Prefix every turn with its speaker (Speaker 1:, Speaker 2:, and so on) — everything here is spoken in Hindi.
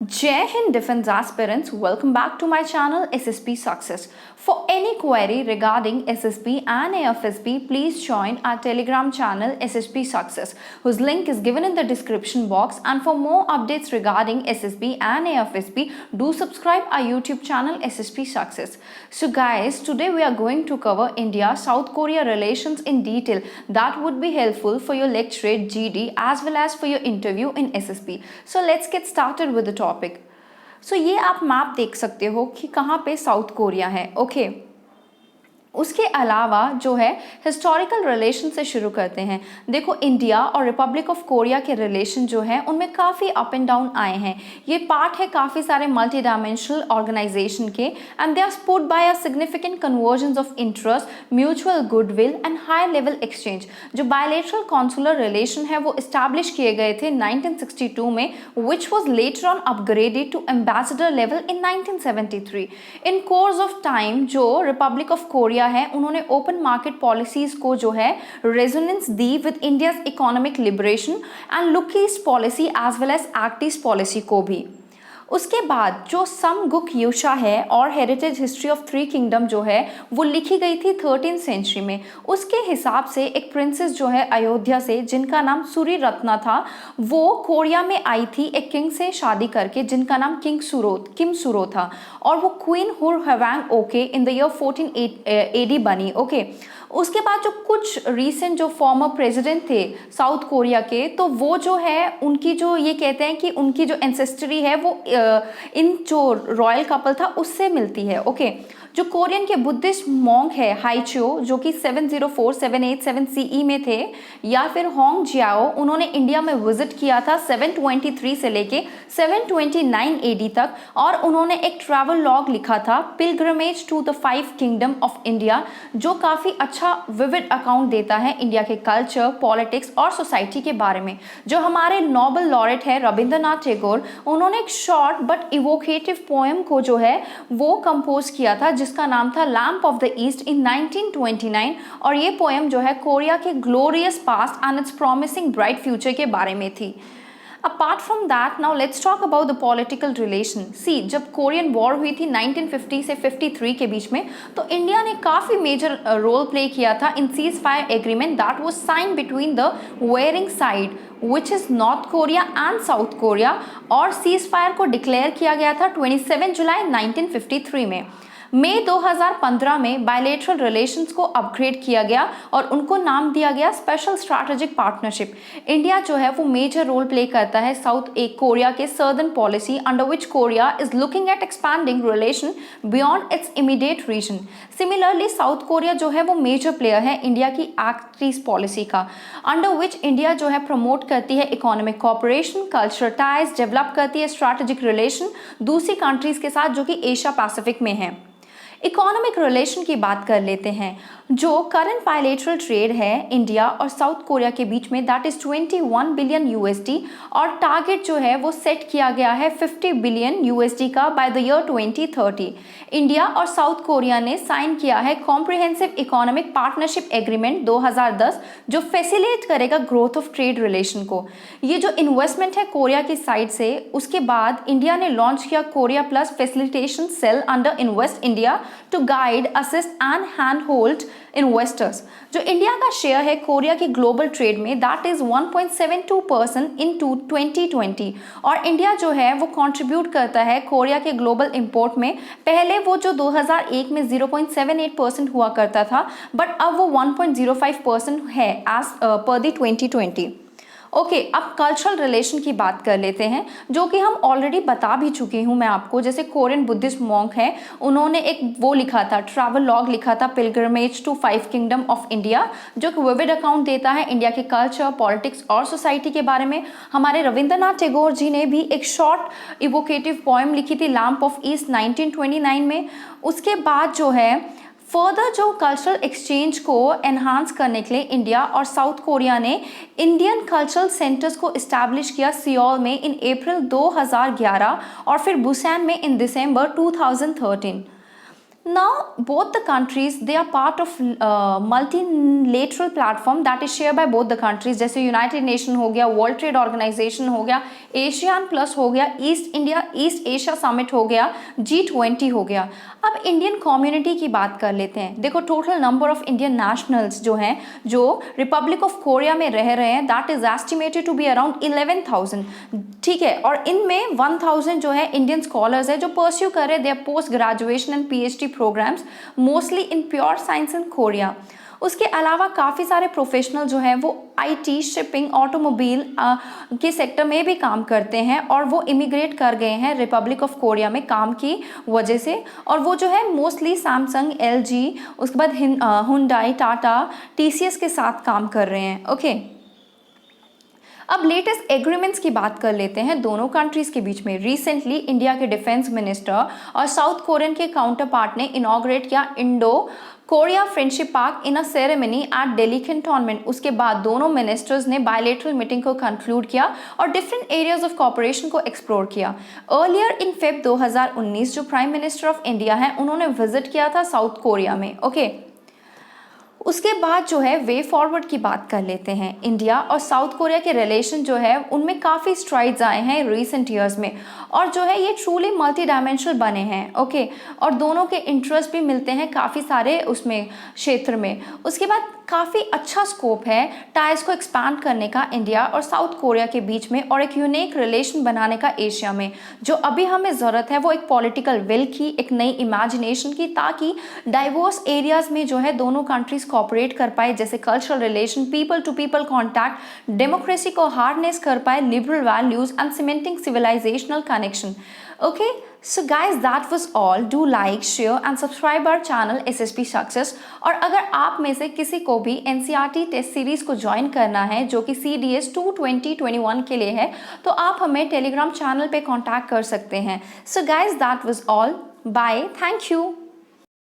Speaker 1: Jai Hind Defense aspirants, welcome back to my channel SSP Success. For any query regarding SSP and AFSP, please join our Telegram channel SSP Success, whose link is given in the description box. And for more updates regarding SSP and AFSP, do subscribe our YouTube channel SSP Success. So guys, today we are going to cover India-South Korea relations in detail. That would be helpful for your lecturate GD as well as for your interview in SSP. So let's get started with the topic. So ये आप मैप देख सकते हो कि कहाँ पे साउथ कोरिया है. ओके उसके अलावा जो है हिस्टोरिकल रिलेशन से शुरू करते हैं. देखो इंडिया और रिपब्लिक ऑफ कोरिया के रिलेशन जो है उनमें काफ़ी अप एंड डाउन आए हैं. ये पार्ट है काफ़ी सारे मल्टी डायमेंशनल ऑर्गेनाइजेशन के and they are support by a significant convergence of interest, mutual goodwill and high level exchange. जो बायलैटरल कॉन्सुलर रिलेशन है वो इस्टेब्लिश किए गए थे 1962 में, which was later on upgraded to ambassador level in 1973. In course of time जो रिपब्लिक ऑफ कोरिया है उन्होंने ओपन मार्केट पॉलिसीज को जो है रेजोनेंस दी with India's economic liberation and look east policy as well as act east policy को भी. उसके बाद जो समगुक युशा है और heritage history of three kingdom जो है वो लिखी गई थी 13th सेंचुरी में. उसके हिसाब से एक प्रिंसेस जो है अयोध्या से जिनका नाम सूरी रत्ना था वो कोरिया में आई थी एक किंग से शादी करके जिनका नाम किम सुरो था और वो queen Heo Hwang-ok in the year 14 AD बनी. ओके उसके बाद जो कुछ रीसेंट जो फॉर्मर प्रेसिडेंट थे साउथ कोरिया के तो वो जो है उनकी जो ये कहते हैं कि उनकी जो एंसेस्ट्री है वो इन जो रॉयल कपल था उससे मिलती है. ओके जो कोरियन के बुद्धिस्ट मॉन्क है हाइचियो जो कि 704-787 CE में थे, या फिर होंग जियाओ उन्होंने इंडिया में विजिट किया था 723 से लेके 729 AD तक और उन्होंने एक ट्रैवल लॉग लिखा था pilgrimage to the 5 kingdom of India जो काफ़ी अच्छा विविड अकाउंट देता है इंडिया के कल्चर, पॉलिटिक्स और सोसाइटी के बारे में. जो हमारे नोबेल लॉरेट है रविंद्रनाथ टैगोर उन्होंने एक शॉर्ट बट इवोकेटिव पोएम को जो है वो कंपोज किया था जिसका नाम था लैम्प ऑफ द ईस्ट इन 1929 और ये पोएम जो है कोरिया के glorious past and it's promising bright future के बारे में थी. Apart from that, now let's talk about the political relation. See, जब कोरियन वॉर हुई थी 1950 से 53 के बीच में तो इंडिया ने काफ़ी मेजर रोल प्ले किया था in ceasefire agreement that was sign between the warring side which is North Korea and South Korea और सीज फायर को डिक्लेयर किया गया था 27 जुलाई 1953 में. मई 2015 में बायलैटरल रिलेशंस को अपग्रेड किया गया और उनको नाम दिया गया स्पेशल स्ट्रैटेजिक पार्टनरशिप. इंडिया जो है वो मेजर रोल प्ले करता है साउथ कोरिया के southern policy under which Korea is looking at expanding relation beyond its immediate region. Similarly South Korea जो है वो मेजर प्लेयर है इंडिया की एक्ट ईस्ट पॉलिसी का अंडर विच इंडिया जो है प्रमोट करती है economic cooperation, cultural ties, develop करती है स्ट्रैटेजिक रिलेशन दूसरी कंट्रीज के साथ जो कि एशिया पैसिफिक में है. इकोनॉमिक रिलेशन की बात कर लेते हैं. जो करंट बायलैटरल ट्रेड है इंडिया और साउथ कोरिया के बीच में दैट इज 21 बिलियन USD और टारगेट जो है वो सेट किया गया है 50 बिलियन USD का बाय द ईयर 2030. इंडिया और साउथ कोरिया ने साइन किया है कॉम्प्रिहेंसिव इकोनॉमिक पार्टनरशिप एग्रीमेंट 2010 जो फैसिलिटेट करेगा ग्रोथ ऑफ ट्रेड रिलेशन को. ये जो इन्वेस्टमेंट है कोरिया की साइड से उसके बाद इंडिया ने लॉन्च किया Korea plus facilitation cell under invest India to guide, assist and hand hold investors. जो इंडिया का शेयर है कोरिया की ग्लोबल ट्रेड में दैट इज 1.72% इन 2020 और इंडिया जो है वो कंट्रीब्यूट करता है कोरिया के ग्लोबल इंपोर्ट में. पहले वो जो 2001 में 0.78% हुआ करता था बट अब वो 1.05% है एज पर दी 2020. ओके अब कल्चरल रिलेशन की बात कर लेते हैं जो कि हम ऑलरेडी बता भी चुकी हूँ मैं आपको. जैसे कोरियन बुद्धिस्ट मॉन्क है उन्होंने एक वो लिखा था ट्रैवल लॉग लिखा था pilgrimage to 5 kingdom of India जो कि विविड अकाउंट देता है इंडिया के कल्चर, पॉलिटिक्स और सोसाइटी के बारे में. हमारे रविंद्रनाथ टैगोर जी ने भी एक शॉर्ट इवोकेटिव पोएम लिखी थी लैम्प ऑफ ईस्ट 1929 में. उसके बाद जो है फर्दर जो कल्चरल एक्सचेंज को एनहांस करने के लिए इंडिया और साउथ कोरिया ने इंडियन कल्चरल सेंटर्स को इस्टेब्लिश किया सियोल में इन अप्रैल 2011 और फिर बुसान में इन दिसंबर 2013. Now, both the countries, they are part of multilateral platform that is shared by both the countries, जैसे यूनाइटेड नेशन हो गया, वर्ल्ड ट्रेड ऑर्गेनाइजेशन हो गया, एशियन प्लस हो गया, ईस्ट एशिया समिट हो गया, G20 हो गया। अब इंडियन कम्युनिटी की बात कर लेते हैं। देखो, total number of Indian nationals जो हैं, जो रिपब्लिक ऑफ कोरिया में रह रहे हैं, that is estimated to be around 11,000। ठीक है, और इनमें 1,000 जो है इंडियन स्कॉलर्स है जो परस्यू कर रहे हैं their post graduation and PhD programmes, mostly in pure science in Korea. उसके अलावा काफ़ी सारे प्रोफेशनल जो हैं वो IT, शिपिंग, ऑटोमोबाइल के सेक्टर में भी काम करते हैं, और वो इमिग्रेट कर गए हैं रिपब्लिक ऑफ कोरिया में काम की वजह से। और वो जो है मोस्टली सैमसंग, LG, उसके बाद हुंडई, टाटा, TCS के साथ काम कर रहे हैं। ओके, अब लेटेस्ट एग्रीमेंट्स की बात कर लेते हैं दोनों कंट्रीज़ के बीच में। रिसेंटली इंडिया के डिफेंस मिनिस्टर और साउथ कोरियन के काउंटर पार्ट ने इनॉग्रेट किया इंडो कोरिया फ्रेंडशिप पार्क इन अ सेरेमनी एट दिल्ली कैंटोनमेंट। उसके बाद दोनों मिनिस्टर्स ने बायलैटरल मीटिंग को कंक्लूड किया और डिफरेंट एरियाज ऑफ कोऑपरेशन को एक्सप्लोर किया। अर्लियर इन फेब 2019 जो प्राइम मिनिस्टर ऑफ इंडिया हैं, उन्होंने विजिट किया था साउथ कोरिया में। ओके, उसके बाद जो है वे फॉरवर्ड की बात कर लेते हैं। इंडिया और साउथ कोरिया के रिलेशन जो है उनमें काफ़ी स्ट्राइड्स आए हैं रिसेंट ईयर्स में, और जो है ये ट्रूली मल्टी डायमेंशनल बने हैं। ओके, और दोनों के इंटरेस्ट भी मिलते हैं काफ़ी सारे उसमें क्षेत्र में। उसके बाद काफ़ी अच्छा स्कोप है टाइज को एक्सपैंड करने का इंडिया और साउथ कोरिया के बीच में, और एक यूनिक रिलेशन बनाने का एशिया में। जो अभी हमें ज़रूरत है वो एक पॉलिटिकल विल की, एक नई इमेजिनेशन की, ताकि डाइवर्स एरियाज़ में जो है दोनों कंट्रीज़ कोऑपरेट कर पाए, जैसे cultural relation, people to people contact, democracy को हार्नेस कर पाए, liberal values and cementing civilisational connection. Okay, so guys, that was all. Do like, share and subscribe our channel SSP Success। और अगर आप में से किसी को भी NCERT टेस्ट सीरीज को ज्वाइन करना है जो कि CDS 2 2021 के लिए है, तो आप हमें टेलीग्राम चैनल पे कांटेक्ट कर सकते हैं। So guys, that was all. Bye. Thank you.